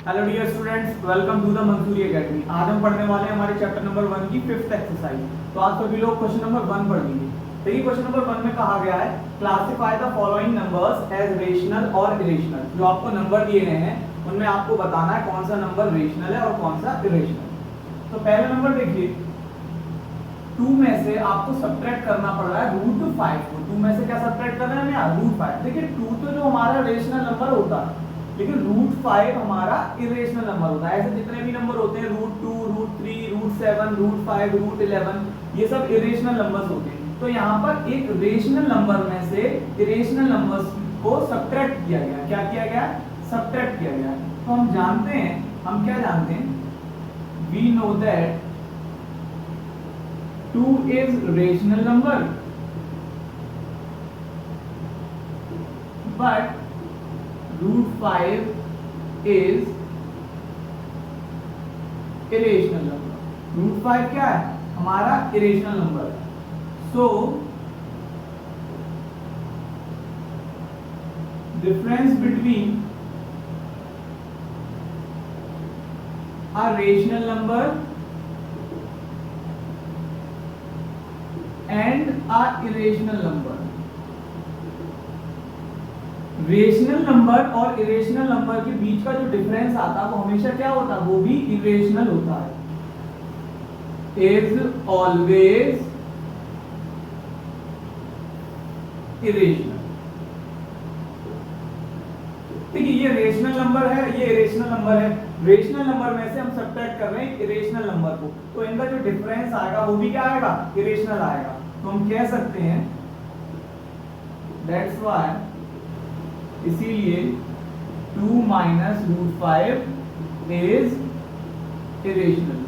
Hello dear students, welcome to the Mansoori academy. आज हम पढ़ने वाले हैं हमारे चैप्टर नंबर 1 की 5th एक्सरसाइज। तो आज सभी लोग क्वेश्चन नंबर 1 पढ़ लीजिए। देखिए क्वेश्चन नंबर 1 में कहा गया है classify the following numbers as rational और इरेशनल। जो आपको नंबर दिए गए हैं उनमें आपको बताना है कौन सा नंबर रेशनल है और कौन सा इरेशनल। तो पहला नंबर देखिए, 2 में से आपको सब्ट्रैक्ट करना पड़ रहा है √5 को। 2 में से क्या सब्ट्रैक्ट कर रहे हैं हम √5। देखिए 2 तो जो हमारा रेशनल नंबर होता है, लेकिन √5 हमारा इरेशनल नंबर होता है। ऐसे जितने भी नंबर होते हैं √2, √3, √7, √5, √11, ये सब इरेशनल नंबर्स होते हैं। तो यहाँ पर एक रेशनल नंबर में से इरेशनल नंबर्स को सब्ट्रैक्ट किया गया। क्या किया गया? सब्ट्रैक्ट किया गया। तो हम जानते हैं, हम क्या जानते हैं? We know that 2 is rational number, but √5 is irrational number। √5 क्या है? हमारा irrational number है। So difference between a rational number and a irrational number, rational number और इरेशनल नंबर के बीच का जो डिफरेंस आता है वो हमेशा क्या होता है? वो भी इरेशनल होता है। Is always irrational. देखिए ये रेशनल नंबर है, ये इरेशनल नंबर है। रेशनल नंबर में से हम सब्ट्रैक्ट कर रहे हैं इरेशनल नंबर को, तो इनका जो डिफरेंस आएगा वो भी क्या आएगा? इरेशनल आएगा। तो हम कह सकते हैं दैट्स व्हाई, इसीलिए 2 माइनस √5 इज इरेशनल।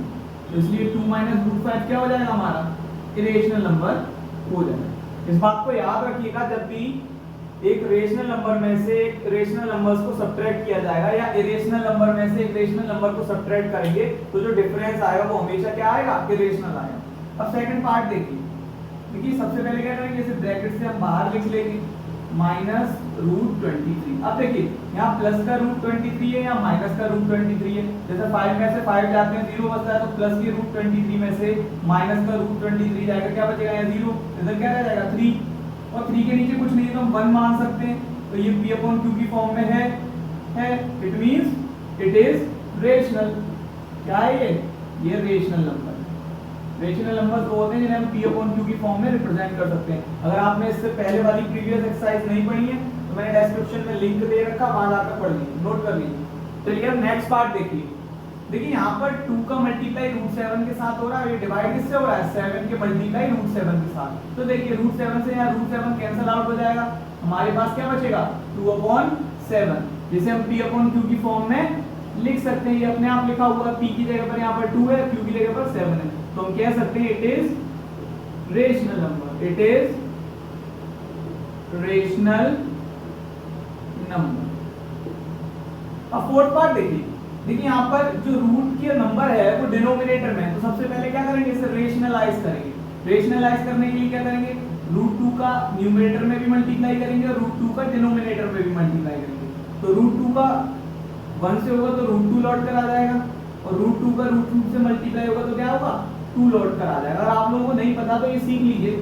तो इसलिए 2 माइनस √5 क्या हो जाएगा? हमारा इरेशनल नंबर हो जाएगा। इस बात को याद रखिएगा, जब भी एक रेशनल नंबर में से एक रेशनल नंबर्स को सब्ट्रैक्ट किया जाएगा या इरेशनल नंबर में से एक रेशनल नंबर को सब्ट्रैक्ट करेंगे तो जो डिफरेंस आएगा वो हमेशा क्या आएगा? इरेशनल आएगा। अब सेकंड पार्ट देखिए। देखिए सबसे पहले क्या करेंगे, इसे ब्रैकेट से हम बाहर लिख लेंगे माइनस √23। अब देखिए यहाँ प्लस का √23 है या माइनस का √23 है। जैसे 5 में से 5 जाते हैं 0 बचता है, तो प्लस के √23 में से माइनस का √23 जाएगा, क्या बचेगा? यहाँ 0, इधर क्या रह जाएगा? 3। और 3 के नीचे कुछ नहीं है तो हम 1 मान सकते हैं। तो ये P/Q की फॉर्म में है। It means it is rational. क्या है ये रेशनल नंबर। रेशनल नंबर्स वो होते हैं जिन्हें हम P/Q की फॉर्म में रिप्रेजेंट कर सकते हैं। अगर आपने इससे पहले वाली प्रीवियस एक्सरसाइज नहीं पढ़ी है तो मैंने डिस्क्रिप्शन में लिंक दे रखा, वहां जाकर पढ़ लीजिए, नोट कर लीजिए। चलिए अब नेक्स्ट पार्ट देखिए। देखिए यहाँ पर 2 का मल्टीप्लाई √7 के साथ हो रहा है, ये डिवाइड किससे हो रहा है? 7 के मल्टीप्लाई √7 के साथ। तो देखिए √7 से यहाँ √7 कैंसिल आउट हो जाएगा, हमारे पास क्या बचेगा? 2/7, जिसे हम P/Q की फॉर्म में लिख सकते हैं। ये अपने आप लिखा हुआ, P की जगह पर यहाँ पर 2 है, Q की जगह पर 7 है। तो हम कह सकते हैं it is rational number. It is rational number. अब फोर्थ पार्ट देखिए। देखिए यहाँ पर जो रूट के नंबर है वो डिनोमिनेटर में है, तो सबसे पहले क्या करेंगे? इसे रेशनलाइज करेंगे। रेशनलाइज करने के लिए क्या करेंगे? √2 का न्यूमरेटर में भी मल्टीप्लाई करेंगे और √2 का डिनोमिनेटर में भी मल्टीप्लाई करेंगे। तो √2 का 1 से होगा तो √2 लौट कर आ जाएगा, और √2 का √2 से मल्टीप्लाई होगा तो क्या होगा? 2 लौट कर आ जाएगा। अगर आप लोगों को नहीं पता तो ये सीख लीजिए,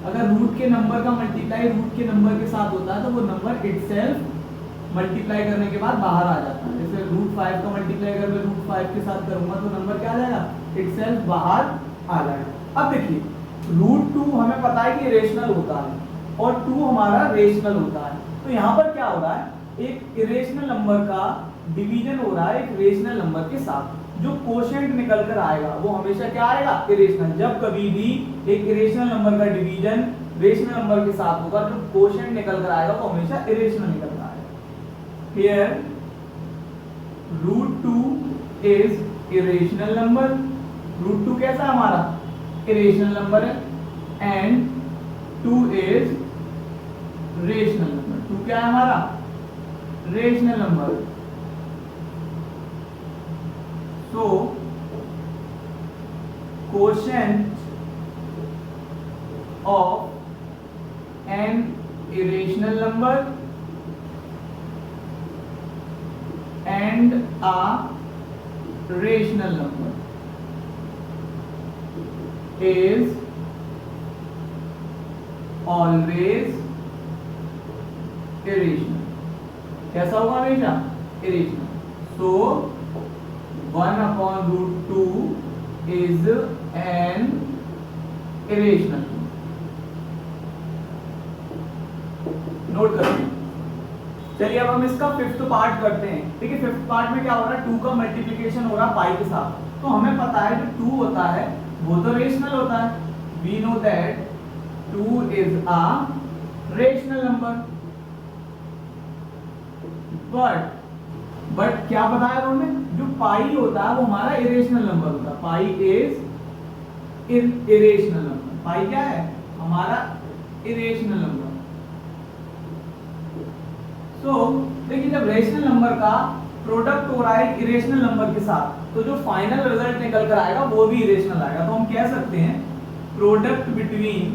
अगर रूट के नंबर का मल्टीप्लाई रूट के नंबर के साथ होता है तो वो नंबर इटसेल्फ मल्टीप्लाई करने के बाद बाहर आ जाता है। जैसे √5 का मल्टीप्लाई अगर मैं √5 के साथ करूंगा तो नंबर क्या आ जाएगा? इटसेल्फ बाहर आ जाएगा। अब देखिए √2 हमें पता है कि रेशनल होता है और 2 हमारा रेशनल होता है। तो यहाँ पर क्या हो रहा है? एक इरेशनल नंबर का डिवीजन हो रहा है एक रेशनल नंबर के साथ। जो कोशेंट निकल कर आएगा वो हमेशा क्या आएगा? इरेशनल। जब कभी भी एक इरेशनल नंबर का डिवीजन रेशनल नंबर के साथ होगा, जो कोशेंट निकल कर आएगा वो हमेशा इरेशनल निकल कर आएगा। Here √2 is irrational number। √2 कैसा हमारा? irrational नंबर है। and 2 is rational number। 2 क्या है हमारा? rational number. so quotient of an irrational number and a rational number is always irrational. कैसा होगा हमेशा? irrational. So 1/√2 is an irrational. Note करिए। चलिए अब हम इसका फिफ्थ पार्ट करते हैं। ठीक है, फिफ्थ पार्ट में क्या हो रहा है? 2 का मल्टीप्लिकेशन हो रहा है पाई के साथ। तो हमें पता है जो 2 होता है वो तो रेशनल होता है। We know that 2 is a rational number. But क्या बताया उन्होंने? जो पाई होता है वो हमारा इरेशनल नंबर होता है। Pi is irrational number. Pi क्या है? हमारा इरेशनल नंबर। तो देखिए, जब रेशनल नंबर का प्रोडक्ट हो रहा है इरेशनल नंबर के साथ, तो जो फाइनल रिजल्ट निकल कर आएगा वो भी इरेशनल आएगा। तो हम कह सकते हैं product between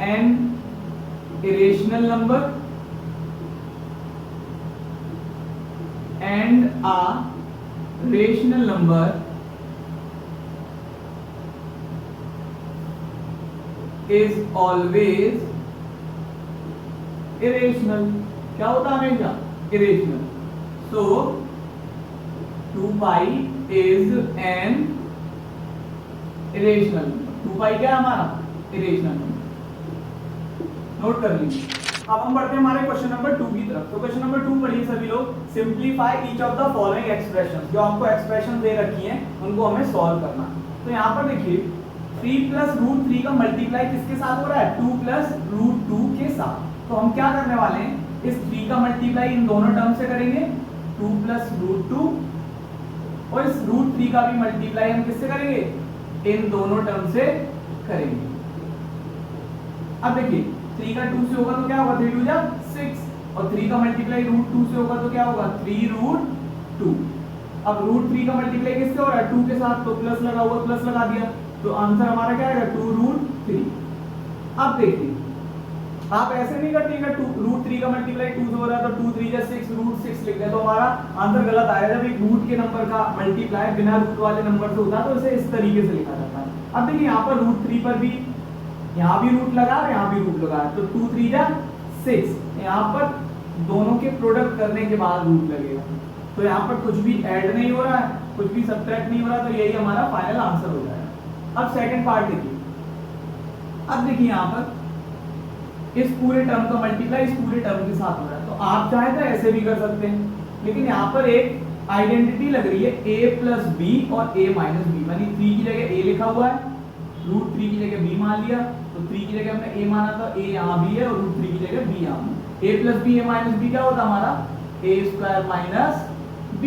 an irrational number and a rational number is always irrational. क्या होता है हमेशा? irrational. So 2 pi is an irrational number. 2 pi क्या है हमारा? irrational number. नोट कर लीजिए। अब हम बढ़ते हैं हमारे क्वेश्चन नंबर 2 की तरफ। तो क्वेश्चन नंबर 2 पढ़िए सभी लोग। Simplify each of the following expressions. जो आपको एक्सप्रेशन दे रखी हैं उनको हमें सॉल्व करना। तो यहाँ पर देखिए 3 + √3 का मल्टीप्लाई किसके साथ हो रहा है? 2 + √2 के साथ। तो हम क्या करने वाले हैं? इस 3 का मल्टीप्लाई इन दोनों टर्म से करेंगे, 2 + √2, और इस √3 का भी मल्टीप्लाई हम किससे करेंगे? इन दोनों टर्म से करेंगे। अब देखिए 3 का 2 से होगा तो क्या होगा? 3 2 जा 6, और 3 का मल्टीप्लाई √2 से होगा तो क्या होगा? 3√2। अब √3 का मल्टीप्लाई किससे हो रहा है? 2 के साथ, तो प्लस लगा हुआ, प्लस लगा दिया, तो आंसर हमारा क्या आएगा? 2√3। अब देखिए आप ऐसे नहीं करते कि √3 का मल्टीप्लाई 2 से हो रहा है तो 2 3 जा 6 √6 लिख दें, तो हमारा आंसर गलत आएगा। जब एक रूट के नंबर का मल्टीप्लाई बिना रूट वाले नंबर से होता है तो इसे इस तरीके से लिखा जाता है। अब देखिए यहाँ पर √3 पर भी यहाँ भी रूट लगा और यहाँ भी रूट लगा, तो 2 3 जा 6, यहाँ पर दोनों के प्रोडक्ट करने के बाद रूट लगेगा, तो यहाँ पर कुछ भी ऐड नहीं हो रहा है, कुछ भी सब्ट्रैक्ट नहीं हो रहा, तो यही हमारा फाइनल आंसर हो जाएगा। अब सेकंड पार्ट देखिए। अब देखिए यहाँ पर इस पूरे टर्म का मल्टीप्लाई इस पूरे टर्म के साथ हो रहा है, तो आप चाहे तो ऐसे भी कर सकते हैं, लेकिन यहाँ पर एक आइडेंटिटी लग रही है a + b और a - b, यानी 3 की जगह a लिखा हुआ है, √3 की जगह b मान लिया, तो 3 की जगह हमने a माना था, a यहाँ भी है और √3 की जगह b यहाँ है। a + b a - b क्या होता हमारा? a² - b²।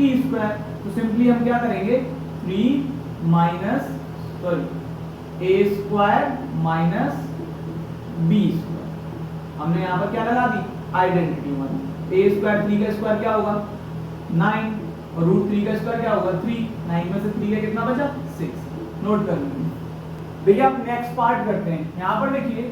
तो सिंपली हम क्या करेंगे? 3 a² - b²। हमने यहाँ पर क्या लगा दी? Identity one. a² 3 का स्क्वायर क्या होगा? 9, और √3 का स्क्वायर क्या होगा? 3। 9 में से 3 का कितना बचा? 6। नोट कर लीजिए। देखिए आप नेक्स्ट पार्ट करते हैं। यहाँ पर देखिए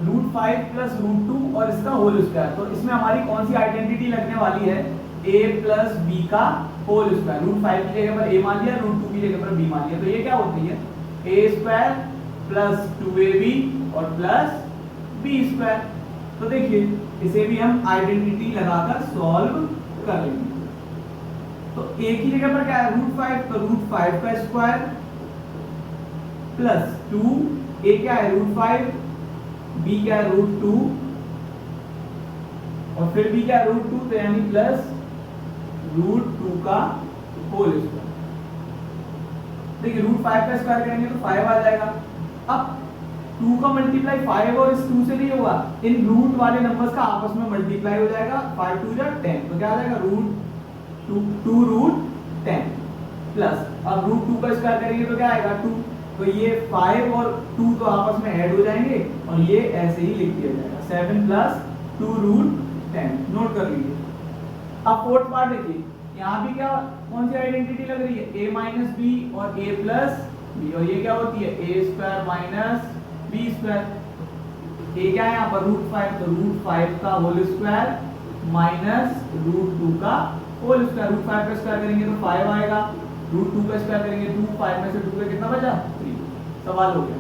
√5 + √2 और इसका होल स्क्वायर, तो इसमें हमारी कौन सी आइडेंटिटी लगने वाली है? a + b का होल स्क्वायर। √5 की जगह पर a मान लिया, √2 की जगह पर b मान लिया, तो ये क्या होती है? a² + 2ab और +b²। तो देखिए इसे भी हम आइडेंटिटी लगाकर सॉल्व कर लेंगे। तो a की जगह पर क्या है? √5, तो √5 का स्क्वायर +2, a क्या है? √5, b क्या है? √2, और फिर b क्या है? √2, तो यानी +√2 का होल स्क्वायर। देखिए √5 का स्क्वायर करेंगे तो 5 आ जाएगा। अब 2 का मल्टीप्लाई 5 और इस 2 से नहीं होगा, इन रूट वाले नंबर्स का आपस में मल्टीप्लाई हो जाएगा, 5 2 जा 10, तो क्या आ जाएगा? √2√10 प्लस, अब √2 का स्क्वायर करेंगे तो क्या आएगा? 2, तो ये 5 और 2 तो आपस में ऐड हो जाएंगे और ये ऐसे ही लिख दिया जाएगा, 7 + 2√10। नोट कर लीजिए। अब फोर्थ पार्ट देखिए, यहाँ भी क्या कौन सी आइडेंटिटी लग रही है? a - b और a + b, और ये क्या होती है? a² - b²। a क्या है यहाँ पर? √5, तो √5 का होल स्क्वायर माइनस √2 का होल स्क्वायर। √5 का स्क्वायर करेंगे तो 5 आएगा, √2 का स्क्वायर करेंगे 2, 5 में से 2 का कितना बचा 3। सवाल हो गया।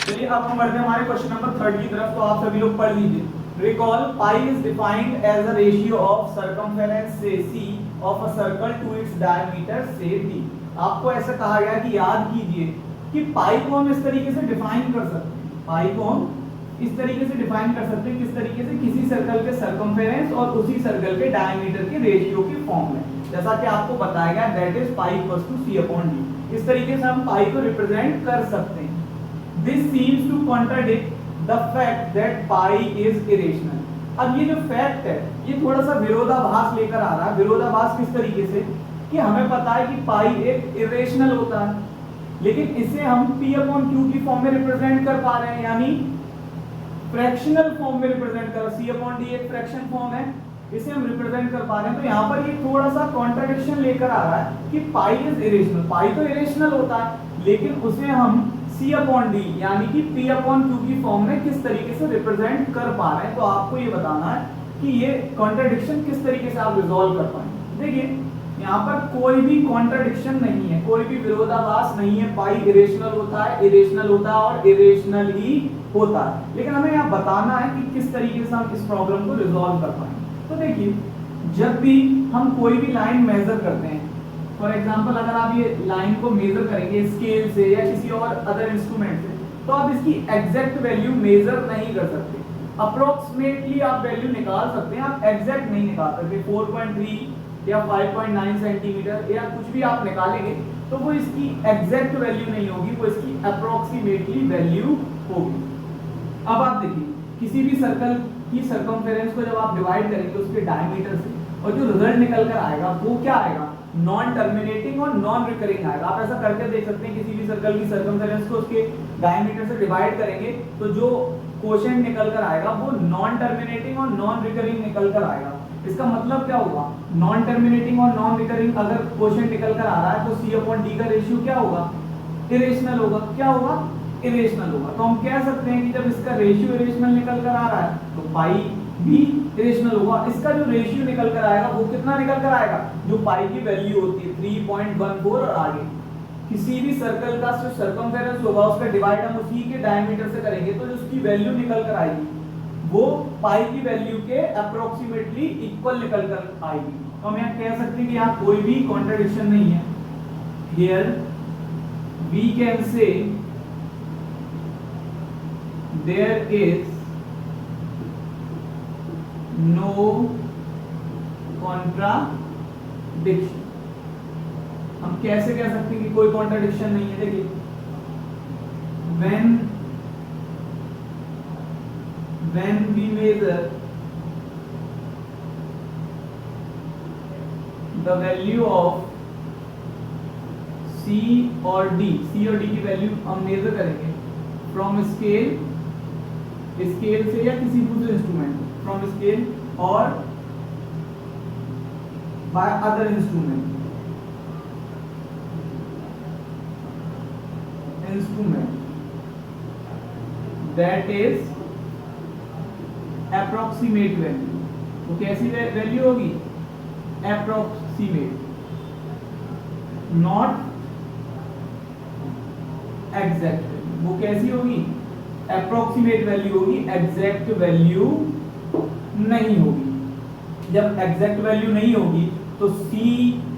चलिए अब हम बढ़ते हैं हमारे क्वेश्चन नंबर 3 की तरफ। तो आप सभी लोग पढ़ लीजिए। Recall pi is defined as a ratio of circumference say c of a circle to its diameter say d। आपको ऐसा कहा गया कि याद कीजिए कि पाई को हम इस तरीके से डिफाइन कर सकते हैं। पाई को हम इस तरीके से डिफाइन कर सकते हैं, किस तरीके से, किसी सर्कल के सर्कमफेरेंस और उसी सर्कल के डायमीटर के रेशियो के फॉर्म में, जैसा कि आपको बताया गया that is pi equals to c upon d। इस तरीके से हम पाई को रिप्रेजेंट कर सकते हैं। This seems to contradict the fact that pi is irrational. अब ये जो फैक्ट है ये थोड़ा सा विरोधाभास लेकर आ रहा है। विरोधाभास किस तरीके से कि हमें पता है कि पाई एक इरेशनल होता है, लेकिन इसे हम p अपॉन q की फॉर्म में रिप्रेजेंट कर पा रहे हैं, यानी फ्रैक्शनल फॉर्म में रिप्रेजेंट कर। c अपॉन d एक फ्रैक्शन फॉर्म है, इसे हम रिप्रेजेंट कर पा रहे हैं। तो यहाँ पर ये थोड़ा सा कॉन्ट्रडिक्शन लेकर आ रहा है कि पाई इज इरेशनल। पाई तो इरेशनल होता है, लेकिन उसे हम c अपॉन d यानी कि p अपॉन q की फॉर्म में किस तरीके से रिप्रेजेंट कर पा रहे हैं। तो आपको ये बताना है कि ये कॉन्ट्रडिक्शन किस तरीके से आप रिजॉल्व कर पाएंगे। देखिए यहाँ पर कोई भी कॉन्ट्रडिक्शन नहीं है, कोई भी विरोधाभास नहीं है। पाई इरेशनल होता है, इरेशनल होता है और इरेशनल ही होता है, लेकिन हमें यहाँ बताना है कि किस तरीके से हम इस प्रॉब्लम को रिजॉल्व कर पाएंगे। तो देखिए जब भी हम कोई भी लाइन मेजर करते हैं, फॉर एग्जांपल अगर आप ये लाइन को मेजर करेंगे स्केल से या किसी और अदर इंस्ट्रूमेंट से, तो आप इसकी एग्जैक्ट वैल्यू मेजर नहीं कर सकते। अप्रोक्सीमेटली आप वैल्यू निकाल सकते हैं, आप एग्जैक्ट नहीं निकाल सकते। 4.3 या 5.9 सेंटीमीटर या कुछ भी आप निकालेंगे तो वो इसकी एग्जैक्ट वैल्यू नहीं होगी, वो इसकी अप्रोक्सीमेटली वैल्यू होगी। अब आप देखिए किसी भी सर्कल की सर्कमफेरेंस को जब आप डिवाइड करेंगे उसके डायमीटर से, और जो रिजल्ट निकल कर आएगा वो क्या आएगा, नॉन टर्मिनेटिंग और नॉन रिकरिंग आएगा। आप ऐसा करके देख सकते हैं, किसी भी सर्कल की सर्कमफेरेंस को उसके डायमीटर से डिवाइड करेंगे तो जो कोशेंट निकल कर आएगा वो नॉन टर्मिनेटिंग और नॉन रिकरिंग निकल कर आएगा। इसका मतलब क्या होगा, नॉन टर्मिनेटिंग और नॉन रिकरिंग अगर क्वोशिएंट निकल कर आ रहा है तो c अपॉन d का रेशियो क्या होगा, इरेशनल होगा। क्या होगा, इरेशनल होगा। तो हम कह सकते हैं कि जब इसका रेशियो इरेशनल निकल कर आ रहा है तो पाई भी इरेशनल होगा। इसका जो रेशियो निकल कर आएगा वो कितना निकल कर आएगा, जो पाई की वैल्यू होती है 3.14 और आगे। किसी भी सर्कल का जो सर्कमफेरेंस होगा उसका डिवाइड हम उसी के डायमीटर से करेंगे तो जो उसकी वैल्यू निकल कर आएगी वो पाई की वैल्यू के अप्रोक्सीमेटली इक्वल निकल कर आएगी। तो हम यहाँ कह सकते हैं कि यहाँ कोई भी कॉन्ट्रडिक्शन नहीं है। Here we can say there is no contradiction. हम कैसे कह सकते हैं कि कोई कॉन्ट्रडिक्शन नहीं है। देखिए when we measure the value of C और D की वैल्यू हम मेजर करेंगे फ्रॉम स्केल से या किसी दूसरे इंस्ट्रूमेंट, फ्रॉम स्केल और by other instrument that is approximate value। तो कैसी वैल्यू होगी, approximate, not exact value। वो कैसी होगी, approximate value होगी, exact value नहीं होगी। जब exact value नहीं होगी तो C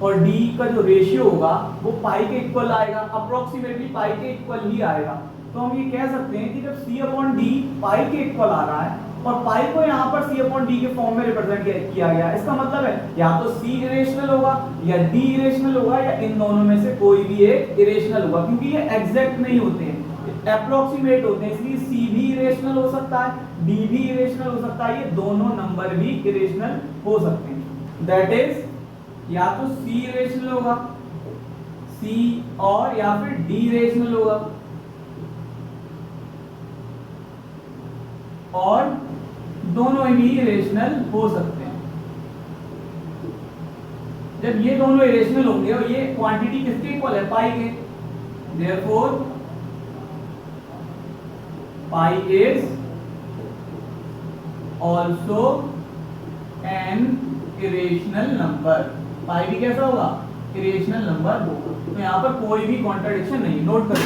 और D का जो रेशियो होगा वो पाई के इक्वल आएगा, अप्रोक्सीमेटली पाई के इक्वल ही आएगा। तो हम ये कह सकते हैं कि जब C अपॉन D पाई के इक्वल आ रहा है और पाई को यहाँ पर C अपॉन D के फॉर्म में रिप्रेजेंट किया गया, इसका मतलब है या तो C इरेशनल होगा या D इरेशनल होगा या इन दोनों में से कोई भी एक इरेशनल होगा, क्योंकि ये एग्जैक्ट नहीं होते हैं, अप्रोक्सीमेट होते हैं। इसलिए C भी इरेशनल हो सकता है, D भी इरेशनल हो सकता है, ये दोनों नंबर भी इरेशनल हो सकते हैं। दैट इज या तो C इरेशनल होगा, C और या फिर D इरेशनल होगा, और दोनों ही इरेशनल हो सकते हैं। जब ये दोनों इरेशनल होंगे और ये क्वांटिटी किसके इक्वल है, पाई के, therefore pi is also an irrational number, pi भी कैसा होगा, इरेशनल नंबर होगा। तो यहाँ पर कोई भी कॉन्ट्रडिक्शन नहीं, नोट करो।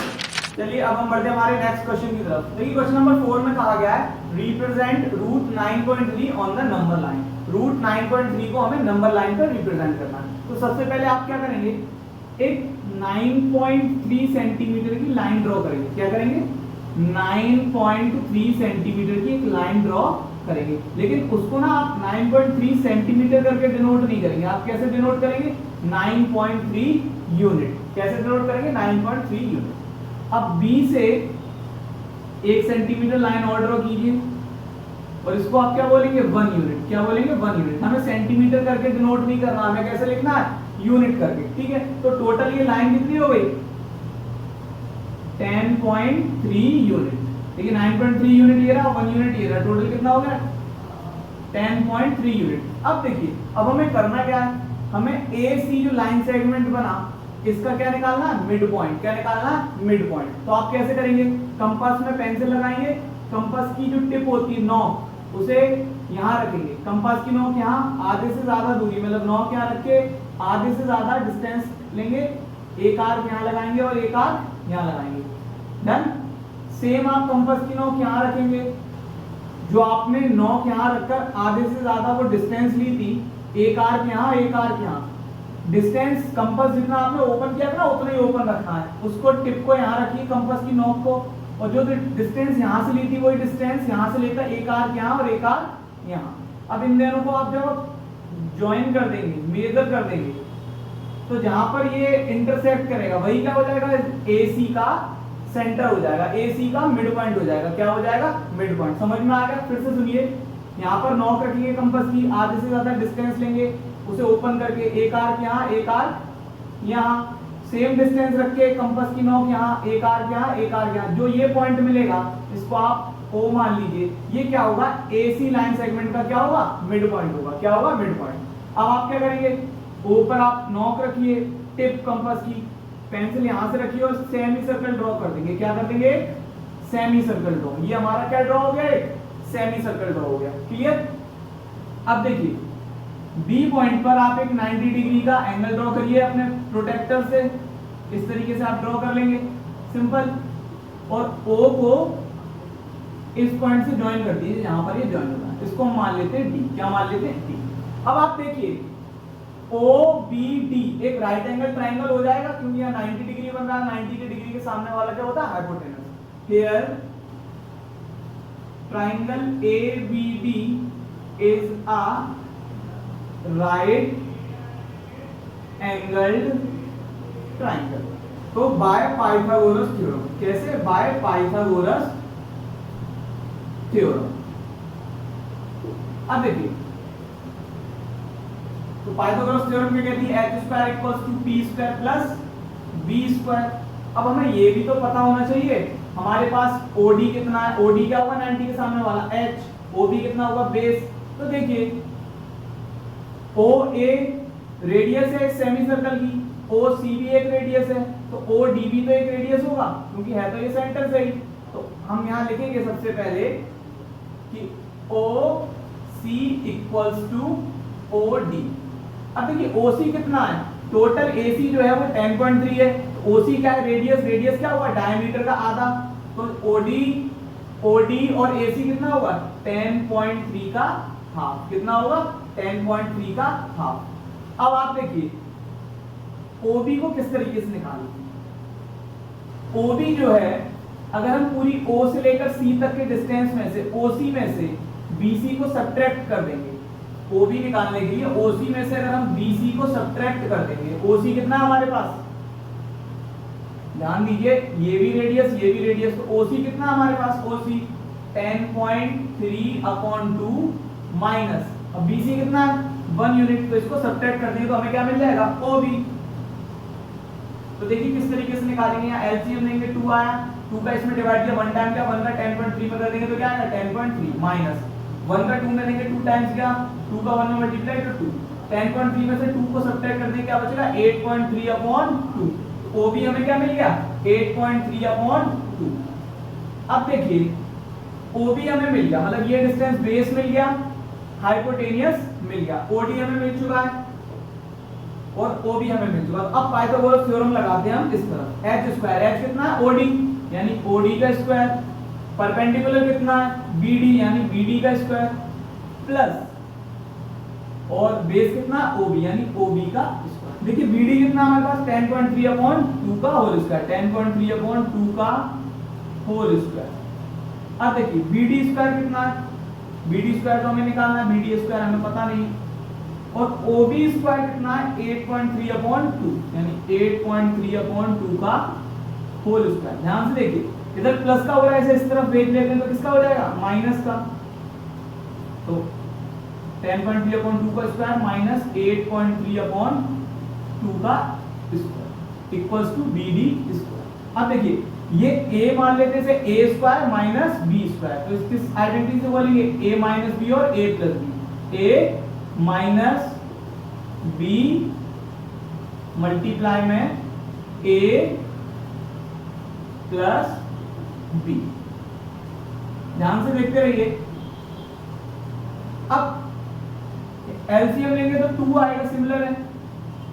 चलिए अब हम बढ़ते हैं हमारे नेक्स्ट क्वेश्चन की तरफ। देखिए क्वेश्चन नंबर 4 में कहा गया है represent root 9.3 on the number line. Root 9.3 को हमें नंबर लाइन पर रिप्रेजेंट करना है। तो सबसे पहले आप क्या करेंगे, एक 9.3 सेंटीमीटर की लाइन ड्रॉ करेंगे। क्या करेंगे, 9.3 सेंटीमीटर की एक लाइन ड्रॉ करेंगे। लेकिन उसको ना आप 9.3 सेंटीमीटर करके डिनोट नहीं करेंगे, आप कैसे डिनोट करेंगे, 9.3 यूनिट। कैसे डिनोट करेंगे, 9.3 यूनिट। अब B से 1 सेंटीमीटर लाइन और ड्रॉ कीजिए और इसको आप क्या बोलेंगे, 1 यूनिट। क्या बोलेंगे, 1 यूनिट। हमें सेंटीमीटर करके डिनोट नहीं करना, हमें कैसे लिखना है, यूनिट करके। ठीक है, तो टोटल ये लाइन कितनी हो गई, 10.3 यूनिट। ठीक है, 9.3 यूनिट ये रहा, 1 यूनिट ये रहा, टोटल कितना हो गया, 10.3 यूनिट। अब देखिए, अब हमें करना क्या है, हमें AC जो लाइन सेगमेंट बना इसका क्या निकालना है, मिड पॉइंट। क्या निकालना है, मिड पॉइंट। तो आप कैसे करेंगे, कंपास में पेंसिल लगाएंगे, कंपास की जो टिप होती है नॉक, उसे यहाँ रखेंगे, कंपास की नोक यहाँ, आधे से ज्यादा दूरी मतलब नोक यहाँ रख के आधे से ज्यादा डिस्टेंस लेंगे, एक आर्क यहाँ लगाएंगे और एक आर्क यहाँ लगाएंगे। डन। सेम आप कंपास की नोक यहाँ रखेंगे, जो आपने नोक यहाँ रखकर आधे से ज्यादा वो डिस्टेंस ली थी, एक आर्क यहाँ एक आर्क यहाँ, डिस्टेंस कंपास जितना आपने ओपन किया था ना उतना ही ओपन रखना है, उसको टिप को यहाँ रखिए कंपास की नोक को, और जो डिस्टेंस यहाँ से ली थी वही डिस्टेंस यहाँ से लेकर एक आर्क यहाँ और एक आर्क यहाँ। अब इन दोनों को आप जब ज्वाइन कर देंगे, मेजर कर देंगे, तो जहां पर ये इंटरसेक्ट करेगा वही क्या हो जाएगा, AC का सेंटर हो जाएगा, AC का मिड पॉइंट हो जाएगा। क्या हो जाएगा, मिड पॉइंट। समझ में आ गया, फिर से सुनिए, यहाँ पर नॉक रखेंगे कंपास की, आधे से ज्यादा डिस्टेंस लेंगे, उसे ओपन करके एक आर्क यहाँ एक आर्क यहाँ, सेम डिस्टेंस रख के कंपास की नोक यहाँ एक आर्क यहाँ एक आर्क यहाँ, जो ये पॉइंट मिलेगा इसको आप O मान लीजिए, ये क्या होगा, AC लाइन सेगमेंट का क्या होगा, मिड पॉइंट होगा। क्या होगा, मिड पॉइंट। अब आप क्या करेंगे, O पर आप नोक रखिए, टिप कंपास की, पेंसिल यहां से रखिए और सेमी सर्कल ड्रॉ कर देंगे। क्या कर देंगे, सेमी सर्कल ड्रॉ। ये हमारा क्या ड्रॉ हो गया, सेमी सर्कल ड्रॉ हो गया। क्लियर। अब देखिए B पॉइंट पर आप एक 90 डिग्री का एंगल ड्रॉ करिए अपने प्रोटेक्टर से, इस तरीके से आप ड्रॉ कर लेंगे, सिंपल। और O को इस पॉइंट से ज्वाइन कर दीजिए, जहां पर ये ज्वाइन होता है, इसको हम मान लेते हैं D। क्या मान लेते हैं, D। अब आप देखिए OBD एक राइट एंगल ट्राइंगल हो जाएगा, क्योंकि यहाँ 90 डिग्री बन रहा है, 90 के डिग्री के सामने वाला क्या होता है, hypotenuse. Here triangle ABD is a right angled triangle. तो बाय पाइथागोरस थ्योरम, कैसे, बाय पाइथागोरस थ्योरम। अब देखिए, तो पाइथागोरस थ्योरम क्या कहती है, h² = p² प्लस b²। अब हमें ये भी तो पता होना चाहिए, हमारे पास OD कितना है, OD क्या होगा, 90 के सामने वाला, h, OB कितना होगा, बेस। तो देखिए OA रेडियस है सेमी सर्कल की, OC भी एक रेडियस है, तो OD भी तो एक रेडियस होगा, क्योंकि है तो ये सेंटर से ही। तो हम यहां लिखेंगे सबसे पहले कि OC = OD। अब देखिए OC कितना है, टोटल AC जो है वो 10.3 है, तो OC क्या है, रेडियस, रेडियस क्या होगा, डायमीटर का आधा, तो OD और AC कितना होगा, 10.3 का हाफ। कितना होगा, 10.3 का हाफ। अब आप देखिए OB को किस तरीके से निकालेंगे, OB जो है अगर हम पूरी O से लेकर C तक के डिस्टेंस में से, OC में से BC को सब्ट्रैक्ट कर देंगे, OB निकालने के लिए OC में से अगर हम BC को सब्ट्रैक्ट कर देंगे, OC कितना है हमारे पास, ध्यान दीजिए, ये भी रेडियस, तो OC कितना है हमारे पास, OC 10.3/2 माइनस, अब BC कितना है, 1 यूनिट, तो इसको सब्ट्रैक्ट कर देंगे तो हमें क्या मिल जाएगा, OB। तो देखिए किस तरीके से निकालेंगे, यहाँ LCM लेंगे, 2 आया, 2 का इसमें डिवाइड किया, 1 टाइम क्या, 1 का 10.3 में कर देंगे तो क्या आएगा, 10.3 माइनस 1 का 2 में देंगे, 2 टाइम्स क्या, 2 का 1 में मल्टीप्लाई तो 2, 10.3 में से 2 को सब्ट्रैक्ट कर देंगे, क्या बचेगा, 8.3/2। तो OB हमें क्या मिल गया, 8.3/2। अब देखिए OB हमें मिल गया, मतलब ये डिस्टेंस बेस मिल गया, हाइपोटेनियस मिल गया, ओडी हमें मिल चुका है और ओबी हमें मिल चुका है। अब पाइथागोरस थ्योरम लगाते हैं हम इस तरफ, एच स्क्वायर, एच कितना है ओडी यानी ओडी का स्क्वायर, परपेंडिकुलर कितना है बीडी यानी बीडी का स्क्वायर, प्लस और बेस कितना ओबी यानी ओबी का स्क्वायर। देखिए बीडी कितना हमारे पास 10.3/2 का होल स्क्वायर, 10.3/2 का होल स्क्वायर। अब देखिए बीडी स्क्वायर कितना है, बीडी स्क्वायर तो हमें निकालना है, बीडी स्क्वायर हमें पता नहीं, और ओबी स्क्वायर कितना है 8.3/2 यानी 8.3/2 का होल स्क्वायर। ध्यान से देखिए इधर प्लस का हो रहा है, ऐसे इस तरफ भेज लेते हैं तो किसका हो जाएगा माइनस का, तो 10.3/2 का स्क्वायर माइनस 8.3/2 का square equals to BD square. अब देखिए ये a मान लेते हैं a square minus B square, तो इसकी आइडेंटिटी से बोलेंगे a माइनस बी और a plus B, a minus B multiply में a प्लस बी। ध्यान से देखते रहिए। अब एलसीएम लेंगे तो 2 आएगा, सिमिलर है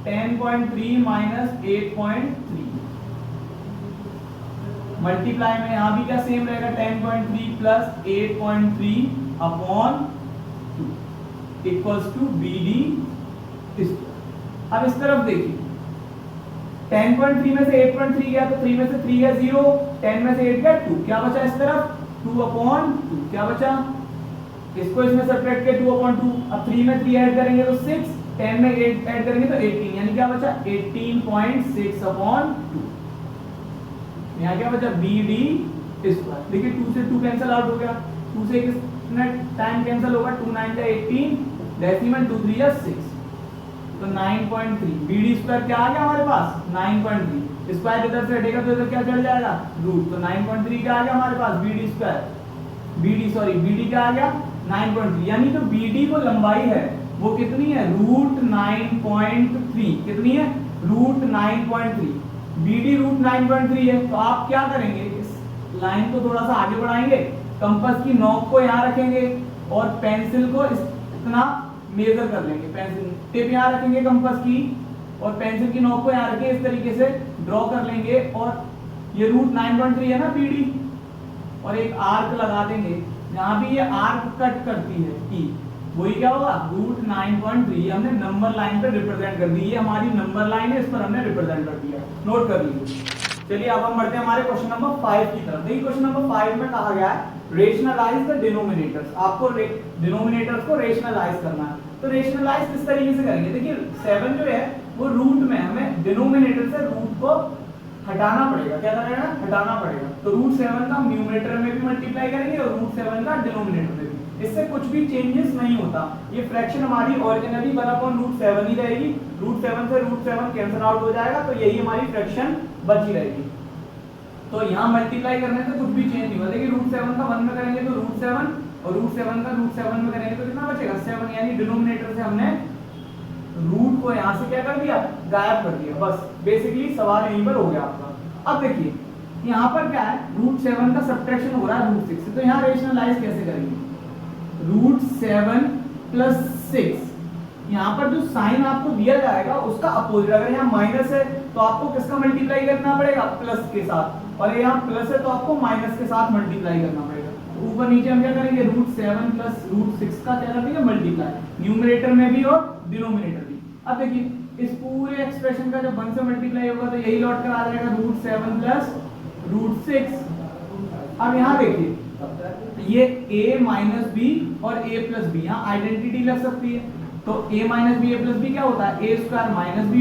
10.3 माइनस 8.3 मल्टीप्लाई में यहां भी क्या सेम रहेगा 10.3 plus 8.3 upon 2 equals to BD square. अब इस तरफ देखिए 10.3 में से 8.3 गया तो 3 में से 3 गया 0, 10 में से 8 गया 2, क्या बचा इस तरफ 2/2, क्या बचा, इसको इसमें सब्ट्रैक्ट किया 2/2, अब 3 में 3 ऐड करेंगे तो 6, 10 में 8 ऐड करेंगे तो 18 यानी क्या बचा 18.6/2। यहाँ क्या बचा BD स्क्वायर। देखिए 2 से 2 कैंसिल आउट हो गया, 2 से कितना टाइम कैंसिल होगा, 2 9 का 18 डेसिमल 2 3 या 6, तो 9.3 BD स्क्वायर क्या आ गया हमारे पास 9.3, स्क्वायर इधर से हटेगा तो इधर क्या चढ़ जाएगा रूट, तो 9.3 क्या आ गया हमारे पास BD स्क्वायर, BD क्या आ गया 9.3, यानी जो BD को लंबाई है वो कितनी है √9.3, कितनी है √9.3, BD √9.3 है। तो आप क्या करेंगे इस लाइन को थोड़ा सा आगे बढ़ाएंगे, कंपास की नोक को यहाँ रखेंगे और पेंसिल को इतना मेजर कर लेंगे, पेंसिल टिप यहाँ रखेंगे कंपास की और पेंसिल की नोक को यहाँ रखें, इस तरीके से ड्रॉ कर लेंगे और ये √9.3 है ना BD, और एक आर्क लगा देंगे जहां भी ये आर्क कट करती है E, वही क्या होगा √9.3, हमने नंबर लाइन पे रिप्रेजेंट कर दी, ये हमारी नंबर लाइन है, इस पर हमने रिप्रेजेंट कर दिया, नोट कर लीजिए। चलिए अब हम बढ़ते हैं हमारे क्वेश्चन नंबर 5 की तरफ। देखिए क्वेश्चन नंबर 5 में कहा गया है रेशनलाइज द डिनोमिनेटर्स, आपको डिनोमिनेटर्स को रेशनलाइज करना है। तो रेशनलाइज किस तरीके से करेंगे, देखिए 7 जो है वो रूट में हमें डिनोमिनेटर से रूट को हटाना पड़ेगा, क्या करेगा हटाना पड़ेगा, तो √7 का न्यूमरेटर में भी मल्टीप्लाई करेंगे और √7 का डिनोमिनेटर में भी, इससे कुछ भी चेंजेस नहीं होता, ये फ्रैक्शन हमारी ओरिजिनली 1/√7 ही रहेगी, √7 से √7 कैंसिल आउट हो जाएगा, तो यही हमारी फ्रैक्शन बची रहेगी। तो यहाँ मल्टीप्लाई करने से कुछ भी चेंज नहीं होगा, देखिए √7 का 1 में करेंगे तो √7 और √7 का √7 में करेंगे तो कितना बचेगा 7, यानी डिनोमिनेटर से हमने रूट को यहाँ से क्या कर दिया गायब कर दिया, बस बेसिकली सवाल यहीं पर हो गया आपका। अब देखिए यहाँ पर क्या है √7 का सब्ट्रैक्शन हो रहा है √6 से, तो यहाँ रेशनलाइज कैसे करेंगे, √7 + 6, यहाँ पर जो साइन आपको दिया जाएगा उसका अपोजिट, अगर यहाँ माइनस है तो आपको किसका मल्टीप्लाई करना पड़ेगा प्लस के साथ, और यहाँ प्लस है तो आपको माइनस के साथ मल्टीप्लाई करना पड़ेगा। तो ऊपर नीचे हम क्या करेंगे √7 + √6 का क्या कर देंगे मल्टीप्लाई, न्यूमरेटर में भी और डिनोमिनेटर भी। अब देखिए इस पूरे एक्सप्रेशन का जब 1 से मल्टीप्लाई होगा तो यही लौट कर आ जाएगा √7 + √6। अब यहाँ देखिए ये a - b और a + b, यहाँ आइडेंटिटी लग सकती है, तो a - b a + b क्या होता है a² - b²,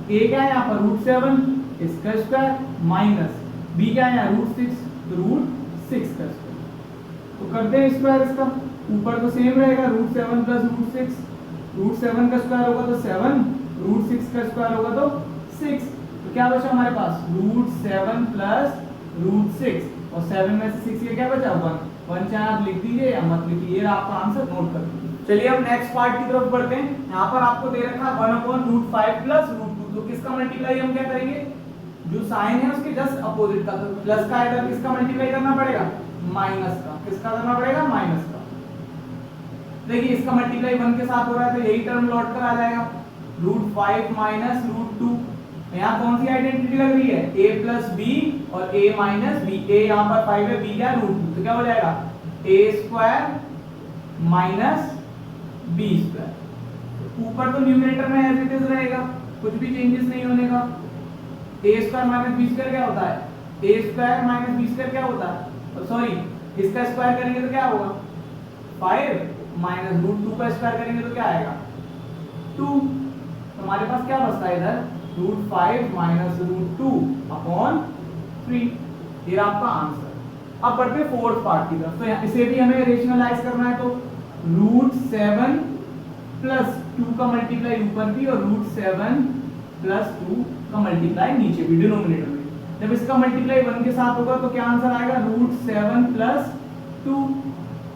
a क्या है यहाँ पर √7 इसका स्क्वायर माइनस b क्या है √6 तो √6 का स्क्वायर, तो करते हैं स्क्वायर इसका, ऊपर तो सेम रहेगा √7 + √6, √7 का स्क्वायर होगा तो 7, √6 का स्क्वायर होगा तो 6, तो क्या बचा हमारे पास √7 + √6 और 7 में से 6 ये क्या बचा 1 चाहे आप लिख दीजिए या मत लिखिए, ये आपका आंसर नोट कर लीजिए। चलिए हम नेक्स्ट पार्ट की तरफ बढ़ते हैं। यहाँ पर आपको दे रखा है 1/√5 + √2, तो किसका मल्टीप्लाई हम क्या करेंगे, जो साइन है उसके जस्ट अपोजिट का, तो प्लस का है तो किसका मल्टीप्लाई करना पड़ेगा माइनस का, किसका करना पड़ेगा माइनस का, देखिए इसका मल्टीप्लाई 1 के साथ हो रहा है तो यही टर्म लौट कर आ जाएगा √5 माइनस √2। यहाँ कौन सी आइडेंटिटी लग रही है, a प्लस बी और a माइनस बी। a यहाँ पर 5 है, b क्या है √2, तो क्या हो जाएगा a square minus b square. ऊपर तो न्यूमरेटर में एज इट इज रहेगा, कुछ भी चेंजेस नहीं होने का। a square minus b square क्या होता है, a square minus b square क्या होता है, सॉरी इसका स्क्वायर करेंगे तो क्या होगा 5 माइनस √2 का स्क्वायर करेंगे तो क्या आएगा 2। तो हमारे पास क्या बचता है इधर √5 माइनस √2 अपॉन 3। ये आपका आंसर। अब बढ़ते हैं फोर्थ पार्ट की तरफ। तो इसे भी हमें रेशनलाइज करना है तो √7 प्लस 2 का मल्टीप्लाई ऊपर भी और √7 प्लस 2 का मल्टीप्लाई नीचे भी डिनोमिनेटर में। जब इसका मल्टीप्लाई 1 के साथ होगा तो क्या आंसर आएगा √7 प्लस 2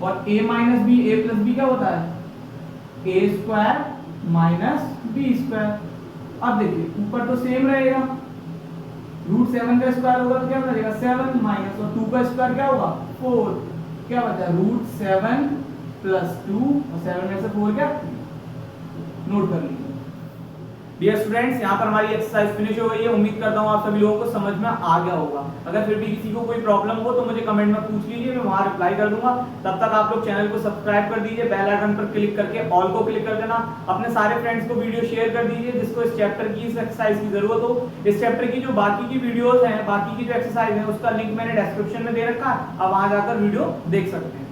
और a minus B, a plus B क्या होता है a square minus B square. अब देखिए ऊपर तो सेम रहेगा, √7 का स्क्वायर होगा तो क्या बचेगा 7 माइनस और 2 का स्क्वायर क्या होगा 4, क्या बचा √7 प्लस 2 और 7 में से 4 क्या, नोट कर लीजिए। डियर स्टूडेंट्स, यहाँ पर हमारी एक्सरसाइज फिनिश हो गई है। उम्मीद करता हूँ आप सभी लोगों को समझ में आ गया होगा। अगर फिर भी किसी को कोई प्रॉब्लम हो तो मुझे कमेंट में पूछ लीजिए, मैं वहां रिप्लाई कर दूंगा। तब तक आप लोग चैनल को सब्सक्राइब कर दीजिए, बेल आइकन पर क्लिक करके ऑल को क्लिक कर देना। अपने सारे फ्रेंड्स को वीडियो शेयर कर दीजिए जिसको इस चैप्टर की, इस एक्सरसाइज की जरूरत हो। इस चैप्टर की जो बाकी की वीडियोस हैं, बाकी की जो एक्सरसाइज है उसका लिंक मैंने डिस्क्रिप्शन में दे रखा है, आप वहां जाकर वीडियो देख सकते हैं।